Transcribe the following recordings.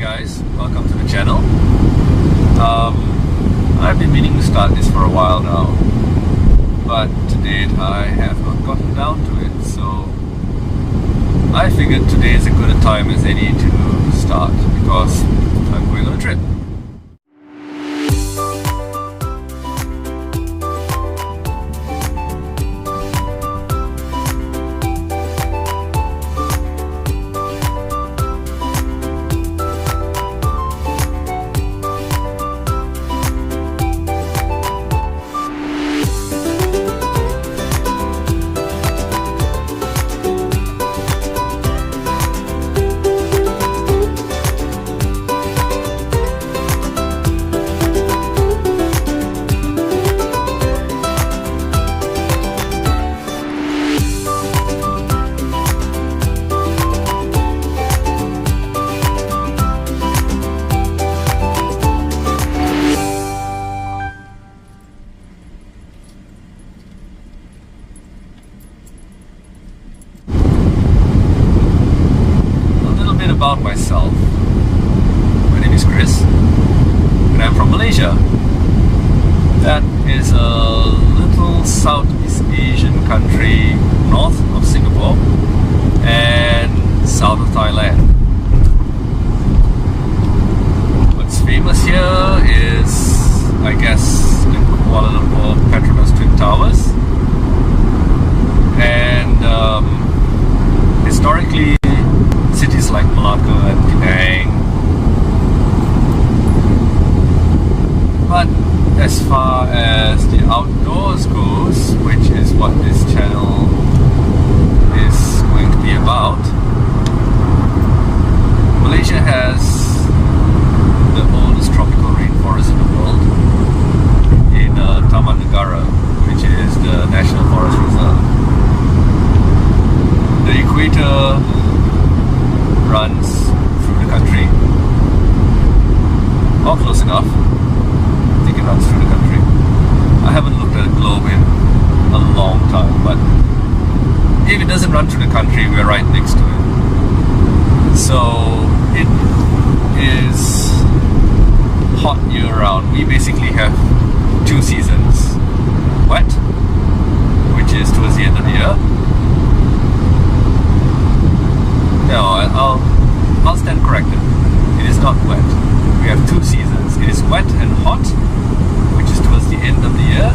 guys, welcome to the channel. I've been meaning to start this for a while now, but to date I have not gotten down to it, so I figured today is as good a time as any to start because I'm going on a trip. About myself. My name is Chris and I'm from Malaysia. That is a little Southeast Asian country north of Singapore and south of Thailand. What's famous here is, I guess, the Kuala Lumpur Petronas Twin Towers, and historically cities like Malacca and Penang. But as far as the outdoors goes, which is what this channel is going to be about, Malaysia has the oldest tropical rainforest in the world in Taman Negara, which is the National Forest Reserve. The equator runs through the country, or close enough. I think it runs through the country. I haven't looked at a globe in a long time, but if it doesn't run through the country, we're right next to it. So it is hot year-round. We basically have two seasons: wet, which is towards the end of the year. No, I'll stand corrected. It is not wet. We have two seasons. It is wet and hot, which is towards the end of the year,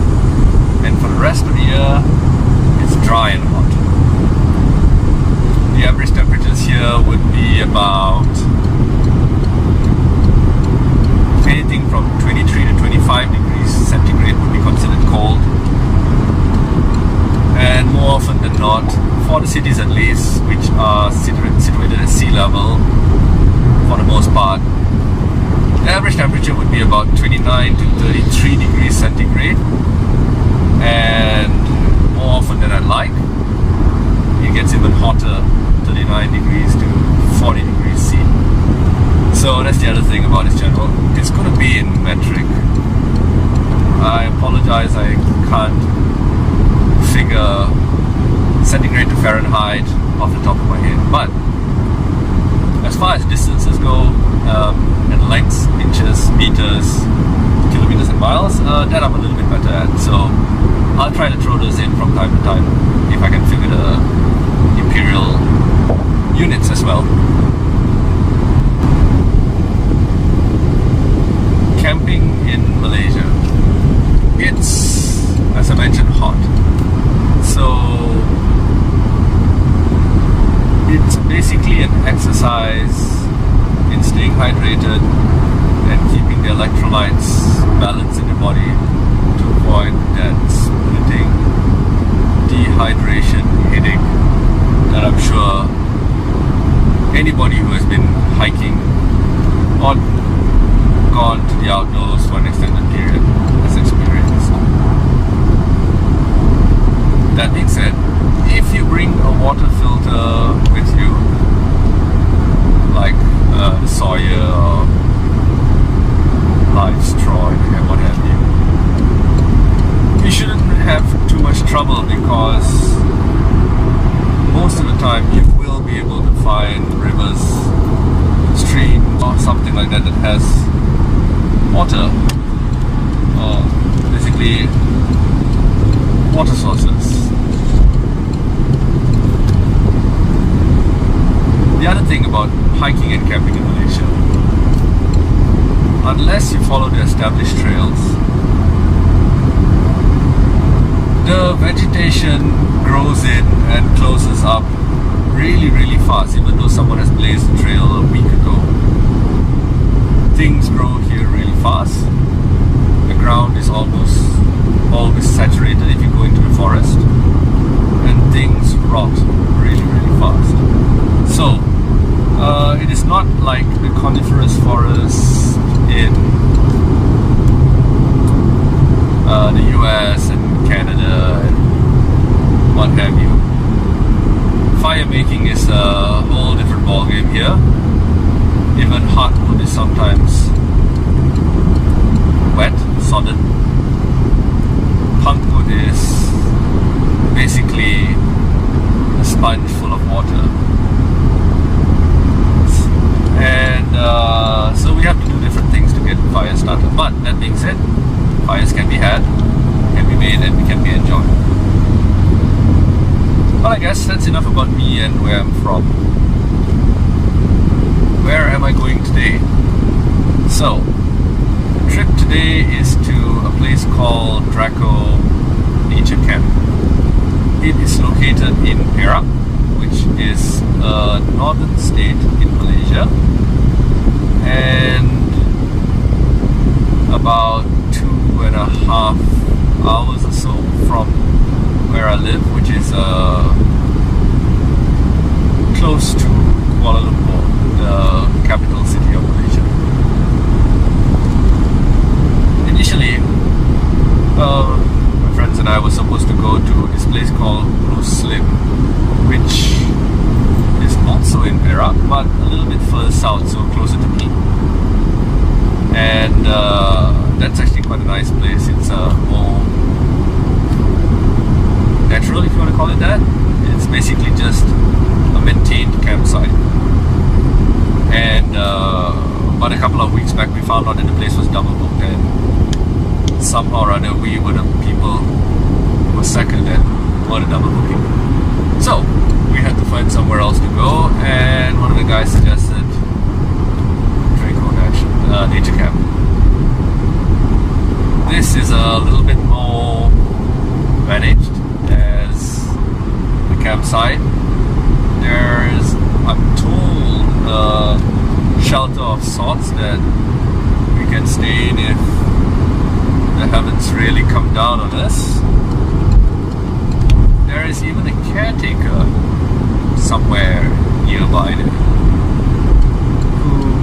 and for the rest of the year, it's dry and hot. The average temperatures here would be about anything from 23 to 25 degrees centigrade would be considered cold. And more often than not, for the cities at least, which are situated at sea level for the most part, the average temperature would be about 29 to 33 degrees centigrade, and more often than I'd like, it gets even hotter, 39 degrees to 40 degrees C. So that's the other thing about this channel, it's going to be in metric. I apologize, I can't figure centigrade to Fahrenheit off the top of my head, but as far as distances go, and lengths, inches, meters, kilometers and miles, that I'm a little bit better at, so I'll try to throw those in from time to time if I can figure the imperial units as well. Camping in Malaysia, it's, as I mentioned, hot. So it's basically an exercise in staying hydrated and keeping the electrolytes balanced in your body to avoid that splitting dehydration headache that I'm sure anybody who has been hiking or gone to the outdoors for an extended period has experienced. That being said, if you bring a water filter with you, like the Sawyer or live straw, what have you, you shouldn't have too much trouble because most of the time you will be able to find rivers, streams, or or something like that that has water, or basically water sources. The other thing about hiking and camping in Malaysia, unless you follow the established trails, the vegetation grows in and closes up really, really fast, even though someone has blazed the trail a week ago. Things grow here really fast. The ground is almost always saturated if you go into the forest, and things rot really, really fast. So, it is not like the coniferous forests in the US and Canada and what have you. Fire making is a whole different ballgame here. Even hardwood is sometimes wet, sodden. Punkwood is basically a sponge full of water. And so we have to do different things to get fire started. But that being said, fires can be had, can be made, and can be enjoyed. Well, I guess that's enough about me and where I'm from. Where am I going today? So, the trip today is to a place called Draco Nature Camp. It is located in Perak, which is a northern state in Malaysia, and about 2.5 hours or so from where I live, which is close to Kuala Lumpur, the capital city of Malaysia. Initially, my friends and I were supposed to go to this place called Blue Slim, which is also in Perak, but a little bit further south, so closer to me. And that's actually quite a nice place. It's more natural, if you want to call it that. It's basically just a maintained campsite. And about a couple of weeks back, we found out that the place was double booked, and somehow or other we were the people who were second and were the double booking. So we had to find somewhere else to go, and one of the guys suggested Draco Nature Camp. This is a little bit more managed as a campsite. There's, I'm told, a shelter of sorts that we can stay in if the heavens really come down on us. There is even a caretaker somewhere nearby who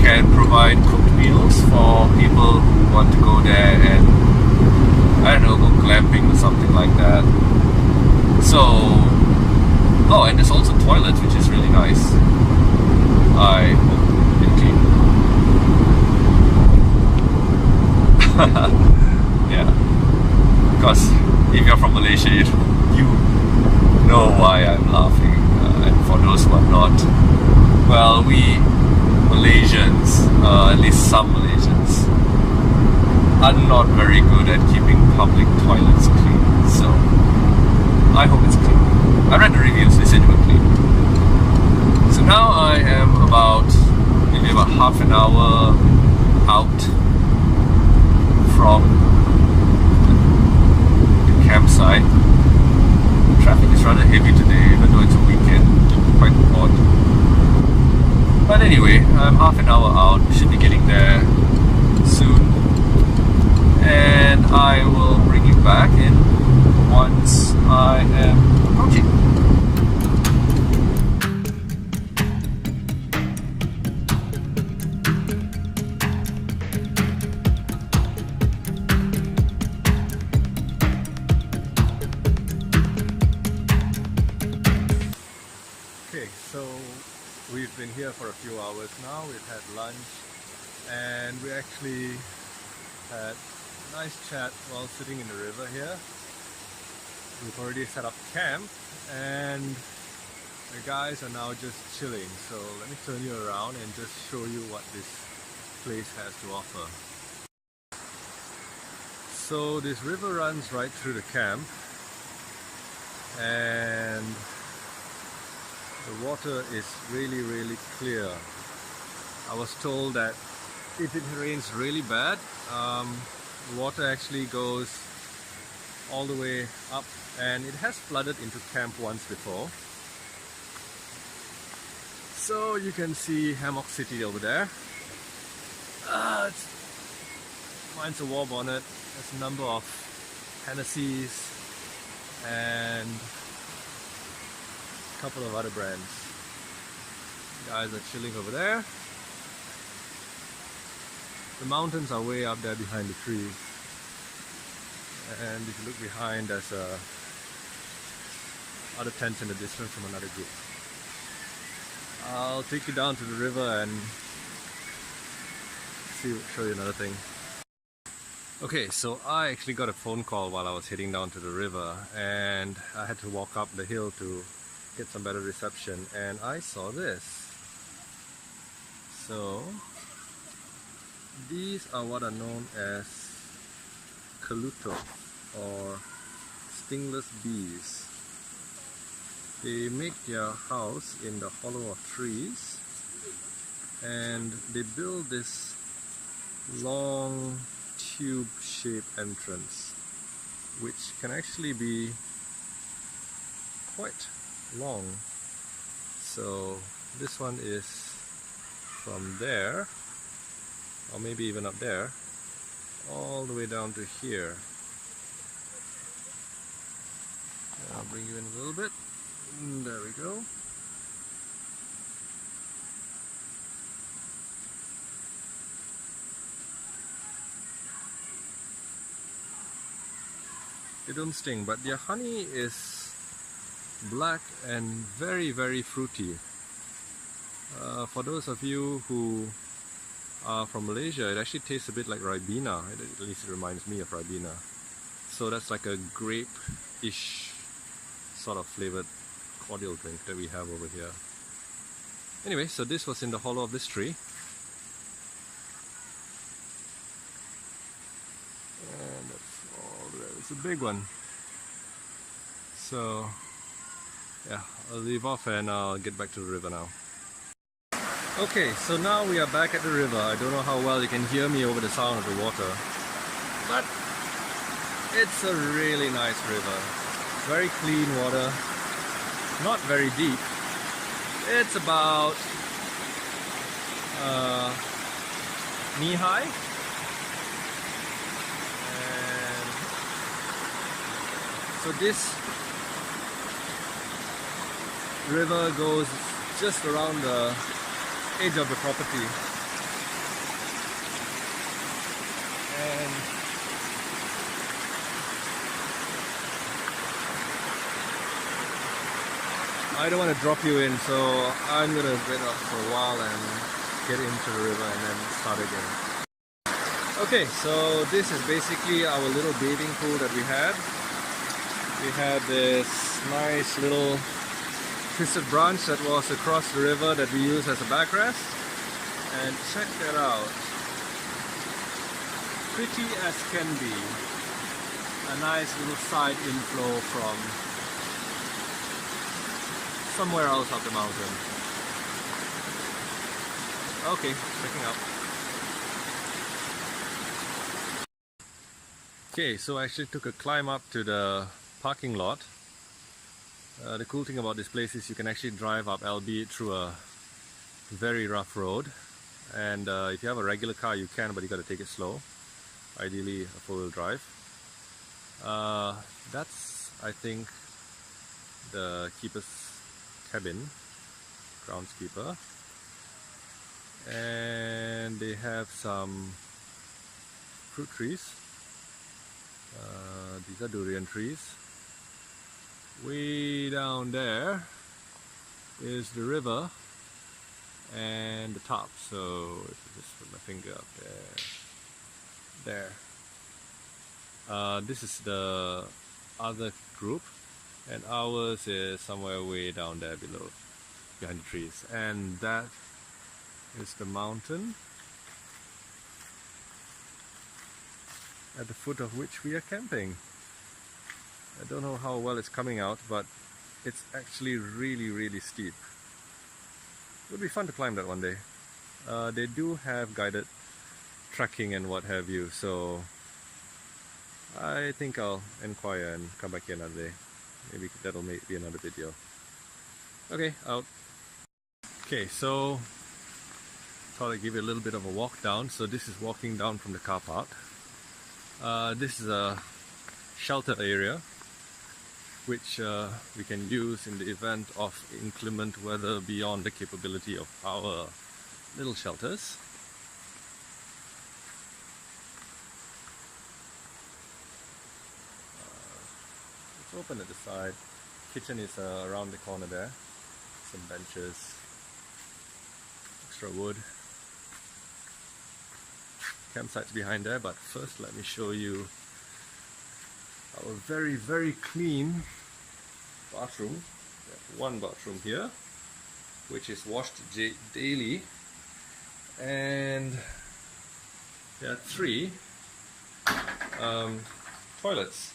can provide cooked meals for people who want to go there and, I don't know, go glamping or something like that. So, oh, and there's also toilets, which is really nice. I hope it's clean. Yeah, because if you're from Malaysia, you know why I'm laughing. And for those who are not, well, we Malaysians, at least some Malaysians, are not very good at keeping public toilets clean. So I hope it's clean. I read the reviews, they said it was clean. So now I am maybe about half an hour out from the campsite. Traffic is rather heavy today, even though it's a weekend. Quite odd. But anyway, I'm half an hour out. We should be getting there soon, and I will bring you back in once I am approaching. Okay, so we've been here for a few hours now. We've had lunch, and we actually had a nice chat while sitting in the river here. We've already set up camp, and The guys are now just chilling, so let me turn you around and just show you what this place has to offer. So this river runs right through the camp, and the water is really clear. I was told that if it rains really bad, the water actually goes all the way up, and it has flooded into camp once before. So you can see Hammock City over there. Mine's a war bonnet. There's a number of Hennessy's and a couple of other brands. Guys are chilling over there. The mountains are way up there behind the trees. And if you look behind, there's other tents in the distance from another group. I'll take you down to the river and show you another thing. Okay, so I actually got a phone call while I was heading down to the river, and I had to walk up the hill to get some better reception, and I saw this. So these are what are known as kaluto, or stingless bees. They make their house in the hollow of trees, and they build this long tube-shaped entrance, which can actually be quite long. So this one is from there, or maybe even up there, all the way down to here. I'll bring you in a little bit. There we go. They don't sting, but their honey is black and very fruity. For those of you who are from Malaysia, it actually tastes a bit like Ribena. At least it reminds me of Ribena. So that's like a grape-ish sort of flavored cordial drink that we have over here. Anyway, so this was in the hollow of this tree. And that's all there. It's a big one. So yeah, I'll leave off and I'll get back to the river now. Okay, so now we are back at the river. I don't know how well you can hear me over the sound of the water, but it's a really nice river. Very clean water, not very deep. It's about knee high, and so this river goes just around the edge of the property, and I don't want to drop you in, so I'm gonna wait up for a while and get into the river and then start again. Okay, so this is basically our little bathing pool that we had. We had this nice little twisted branch that was across the river that we use as a backrest, and check that out. Pretty as can be. A nice little side inflow from somewhere else up the mountain. Okay, checking out. Okay, so I actually took a climb up to the parking lot. The cool thing about this place is you can actually drive up, albeit through a very rough road. And if you have a regular car, you can, but you got to take it slow. Ideally, a four-wheel drive. That's, I think, the keeper's cabin, groundskeeper. And they have some fruit trees. These are durian trees. Way down there is the river and the top. So if I just put my finger up there. This is the other group, and ours is somewhere way down there below, behind the trees. And that is the mountain at the foot of which we are camping. I don't know how well it's coming out, but it's actually really steep. It would be fun to climb that one day. They do have guided trekking and what have you, so I think I'll inquire and come back here another day. Maybe that'll be another video. Okay, out. Okay, so thought I'd give you a little bit of a walk down. So this is walking down from the car park. This is a shelter area which we can use in the event of inclement weather beyond the capability of our little shelters. It's open at the side. Kitchen is around the corner there. Some benches, extra wood. Campsite's behind there, but first let me show you our very clean bathroom. We have one bathroom here, which is washed daily, and there are 3 toilets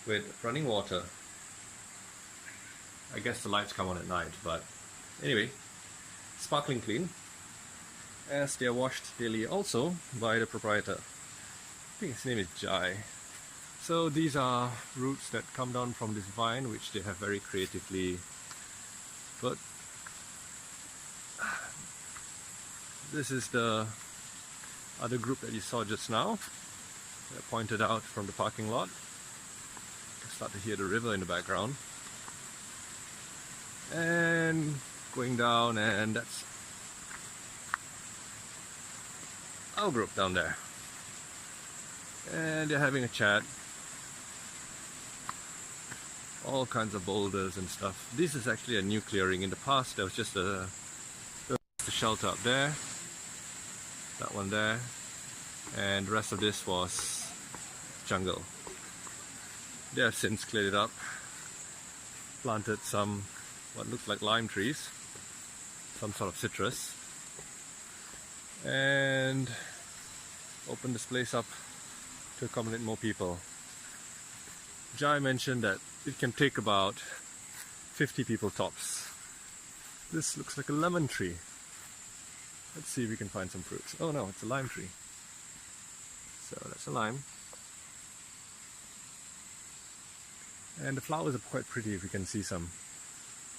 with running water. I guess the lights come on at night, but anyway, sparkling clean, as they are washed daily also by the proprietor. I think his name is Jai. So these are roots that come down from this vine, which they have very creatively put. This is the other group that you saw just now, that pointed out from the parking lot. You can start to hear the river in the background. And going down, and that's our group down there. And they're having a chat. All kinds of boulders and stuff. This is actually a new clearing. In the past there was just a shelter up there, that one there, and the rest of this was jungle. They have since cleared it up, planted some what looks like lime trees, some sort of citrus, and opened this place up to accommodate more people. Jai mentioned that it can take about 50 people tops. This looks like a lemon tree. Let's see if we can find some fruits. Oh no, it's a lime tree. So that's a lime. And the flowers are quite pretty if you can see some.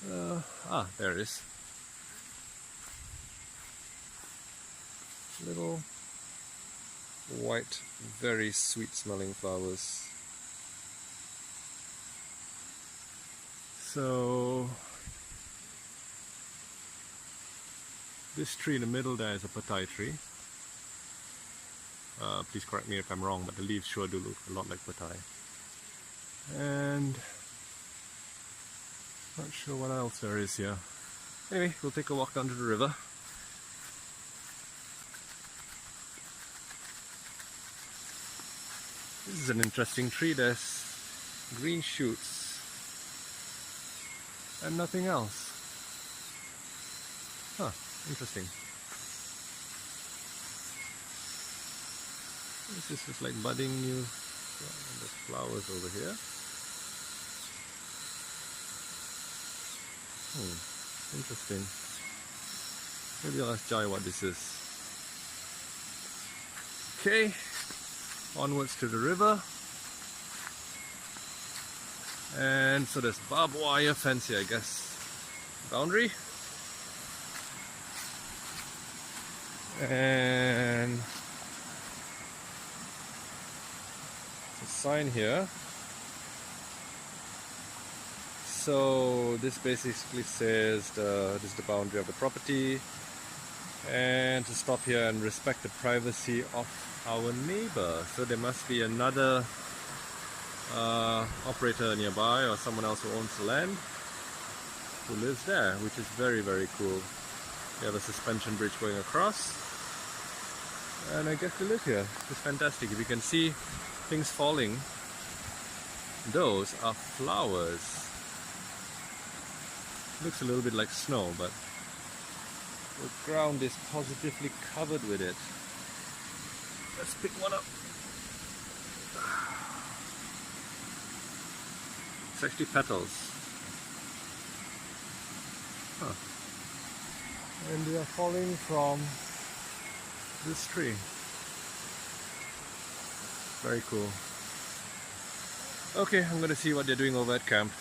There it is. Little white, very sweet smelling flowers. So this tree in the middle there is a patai tree. Please correct me if I'm wrong, but the leaves sure do look a lot like patai. And not sure what else there is here. Anyway, we'll take a walk down to the river. This is an interesting tree. There's green shoots and nothing else. Huh, interesting. This is just like budding new. There's flowers over here. Interesting. Maybe I'll ask Jai what this is. Okay, onwards to the river. And so there's barbed wire fence here, I guess. Boundary. And there's a sign here. So this basically says this is the boundary of the property, and to stop here and respect the privacy of our neighbor. So there must be another operator nearby, or someone else who owns the land, who lives there, which is very, very cool. They have a suspension bridge going across, and I guess they live here. It's fantastic. If you can see things falling Those are flowers. Looks a little bit like snow, but the ground is positively covered with it. Let's pick one up. It's actually petals. Huh. And they are falling from this tree. Very cool. Okay, I'm gonna see what they're doing over at camp.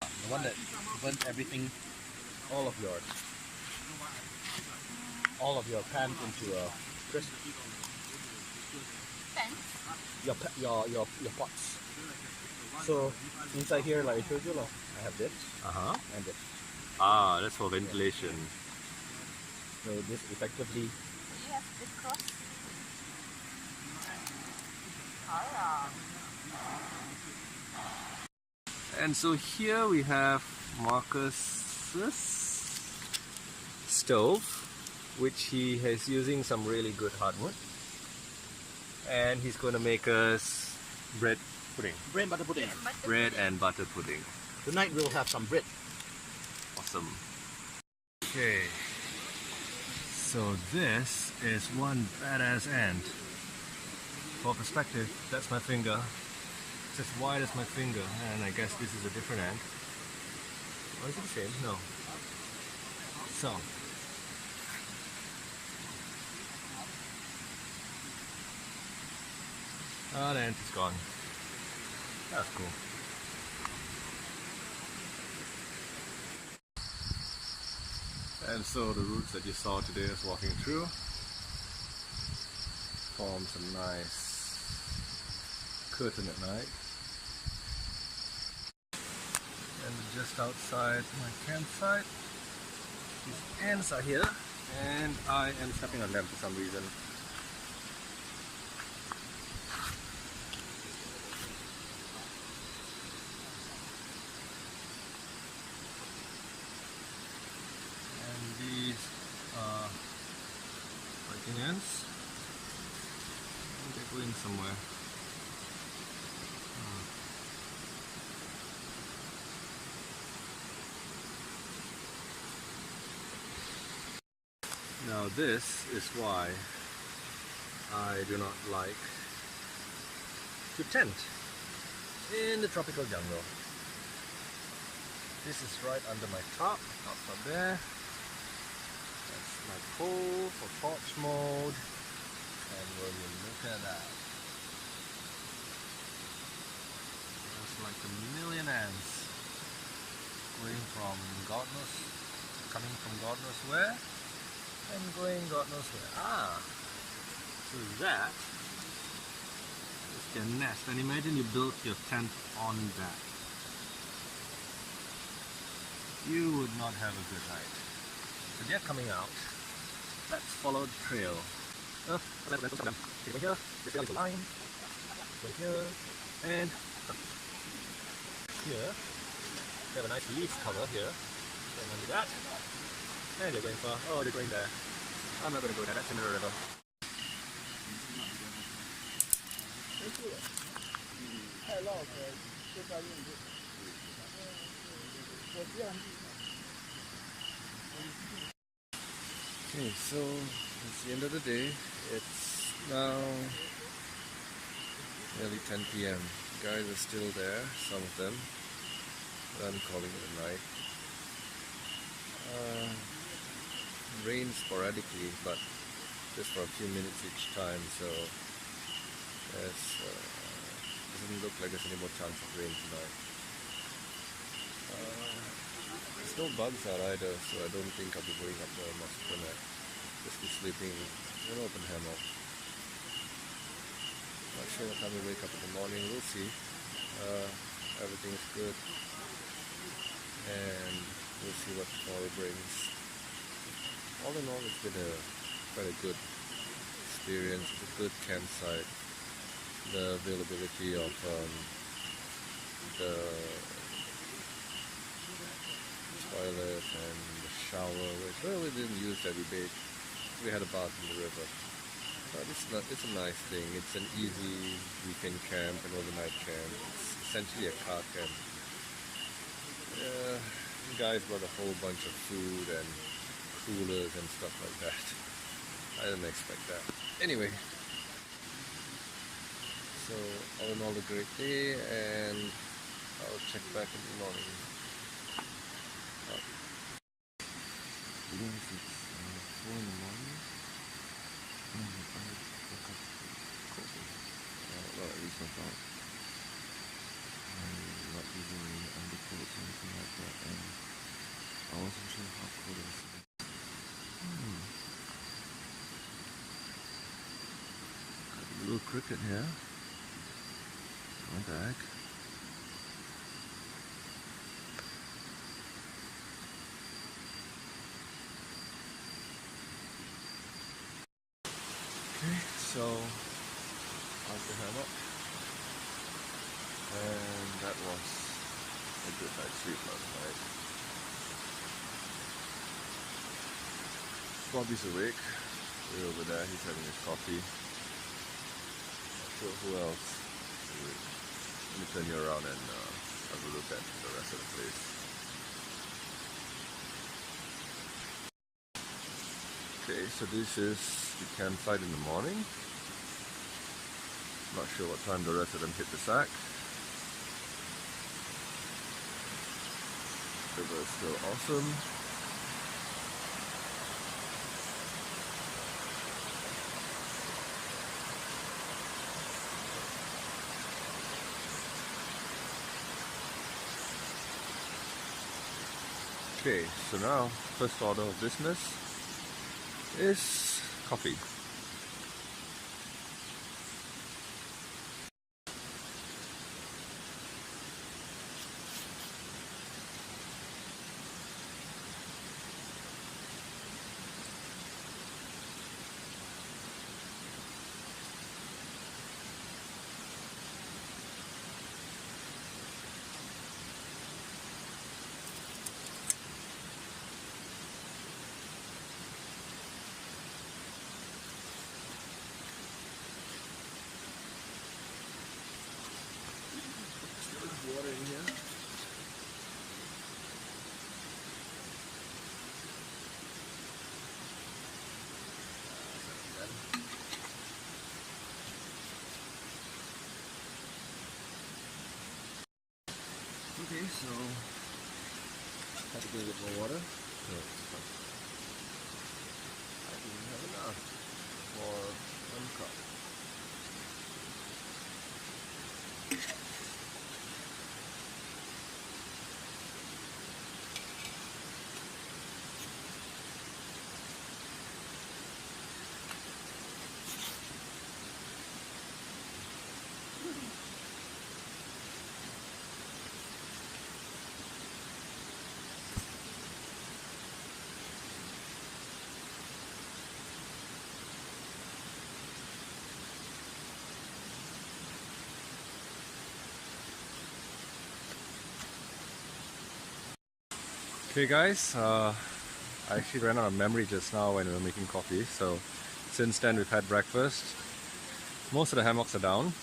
The one that burnt everything, all of your pans into a crisp. Your pots. So inside here, like I showed you, I have this and this. Ah, that's for ventilation. So this effectively. Yes, this cross. And so here we have Marcus's stove, which he is using some really good hardwood. And he's going to make us bread pudding. Bread and butter pudding. Bread and butter pudding. Tonight we'll have some bread. Awesome. Okay. So this is one badass ant. For perspective, that's my finger. It's as wide as my finger, and I guess this is a different ant. Or is it the same? No. So. Ah, the ant is gone. That's cool. And so the roots that you saw today as walking through forms a nice curtain at night. And just outside my campsite, these ants are here, and I am stepping on them for some reason. Ants, and they're going somewhere. Now this is why I do not like to tent in the tropical jungle. This is right under my top, up there. That's my pole for torch mode, and will you look at that? There's like a million ants going from God knows, coming from God knows where, and going God knows where. Ah, so that is their nest, and imagine you built your tent on that. You would not have a good night. So they're coming out. Let's follow the trail. Go here, this is a line. Go here, and here. We have a nice leaf cover here. Going under that. And they're going far. Oh, they're going there. I'm not going to go there, that's in the river. Okay, so it's the end of the day. It's now nearly 10 p.m. Guys are still there, some of them. I'm calling it a night. Rain sporadically, but just for a few minutes each time, so doesn't look like there's any more chance of rain tonight. There's no bugs out either, so I don't think I'll be going up to a mosquito net. Just be sleeping in an open hammock. Not sure what time we wake up in the morning, we'll see. Everything's good, and we'll see what tomorrow brings. All in all, it's been quite a good experience. It's a good campsite. The availability of the toilet and the shower, which we didn't use every day. We had a bath in the river. It's a nice thing. It's an easy weekend camp, an overnight camp. It's essentially a car camp. The guys brought a whole bunch of food and coolers and stuff like that. I didn't expect that. Anyway, so all in all, a great day, and I'll check back in the morning. It's 4 in the morning. I woke up coffee. Well, at least I thought. I'm not using any undercoats or anything like that, and I wasn't sure how cold it was. Got a little cricket here. What the heck? Okay, so how's the hammock? And that was a good night's sleep last night. Bobby's awake. Way over there, he's having his coffee. Not sure who else is awake. Let me turn you around and have a look at the rest of the place. Okay, so this is the campsite in the morning. Not sure what time the rest of them hit the sack. River is still awesome. Okay, so now first order of business is coffee. Water in here. Okay, so had to get a bit more water. No, it's fine. I didn't have enough for 1 cup. Okay guys, I actually ran out of memory just now when we were making coffee, so since then we've had breakfast. Most of the hammocks are down.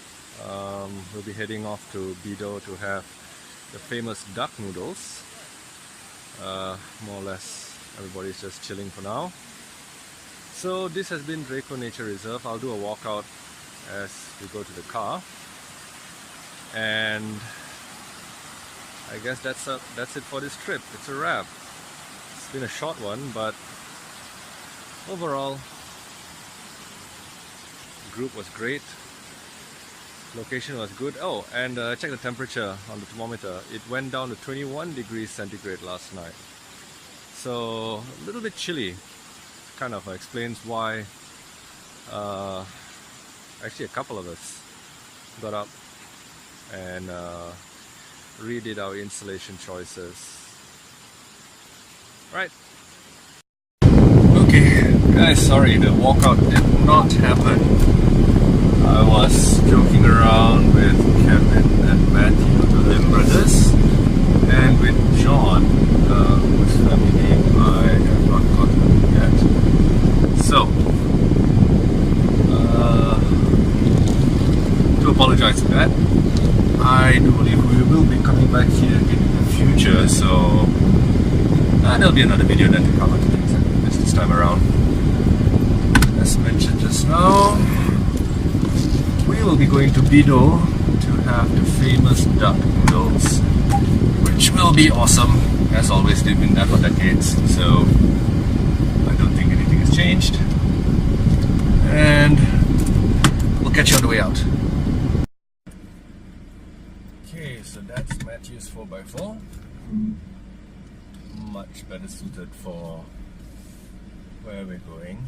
We'll be heading off to Bido to have the famous duck noodles. More or less everybody's just chilling for now. So this has been Draco Nature Reserve. I'll do a walkout as we go to the car, and I guess that's it for this trip. It's a wrap. It's been a short one, but overall, the group was great. Location was good. Oh, and check the temperature on the thermometer. It went down to 21 degrees centigrade last night. So a little bit chilly. Kind of explains why actually a couple of us got up and redid our installation choices. Right. Okay, guys, sorry, the walkout did not happen. I was joking around with Kevin and Matthew, the Lim brothers, and with John, whose family name I have not gotten yet. So, apologize for that. I do believe we will be coming back here in the future, so there'll be another video then to cover this time around. As mentioned just now, we will be going to Bido to have the famous duck noodles, which will be awesome. As always, they've been there for decades, so I don't think anything has changed. And we'll catch you on the way out. Okay, so that's Matthew's 4x4. Much better suited for where we're going.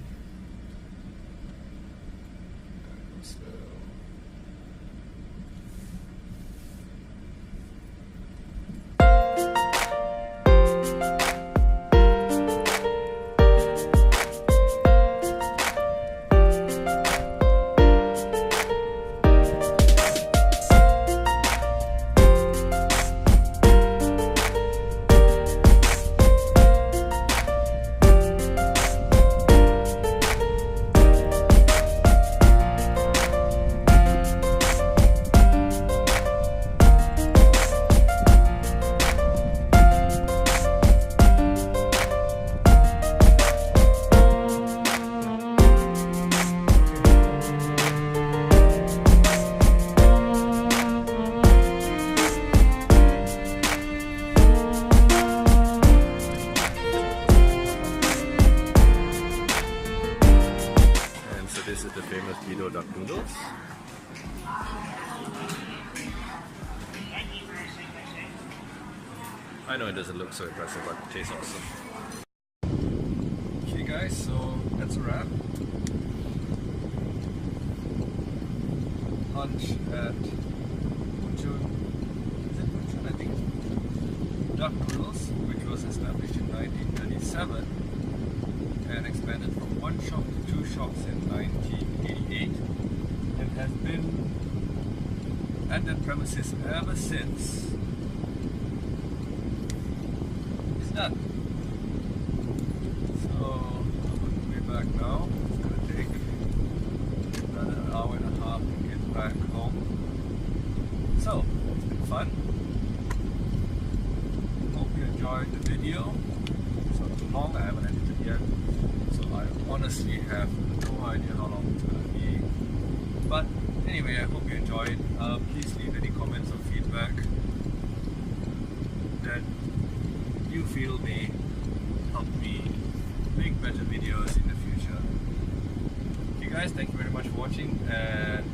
This is the famous Bido duck noodles. I know it doesn't look so impressive, but it tastes awesome. Okay guys, so that's a wrap. Lunch at Munchun, is it Munchun? I think. Duck noodles, which was established in 1937 and expanded from one shop to 2 shops in 1988 and has been at that premises ever since. It's done. So I'm on the way back now. It's going to take another hour and a half to get back home. So it's been fun. Hope you enjoyed the video. It's not too long, I haven't edited yet. I honestly have no idea how long it's going to be. But anyway, I hope you enjoyed. Please leave any comments or feedback that you feel may help me make better videos in the future. Okay guys, thank you very much for watching, and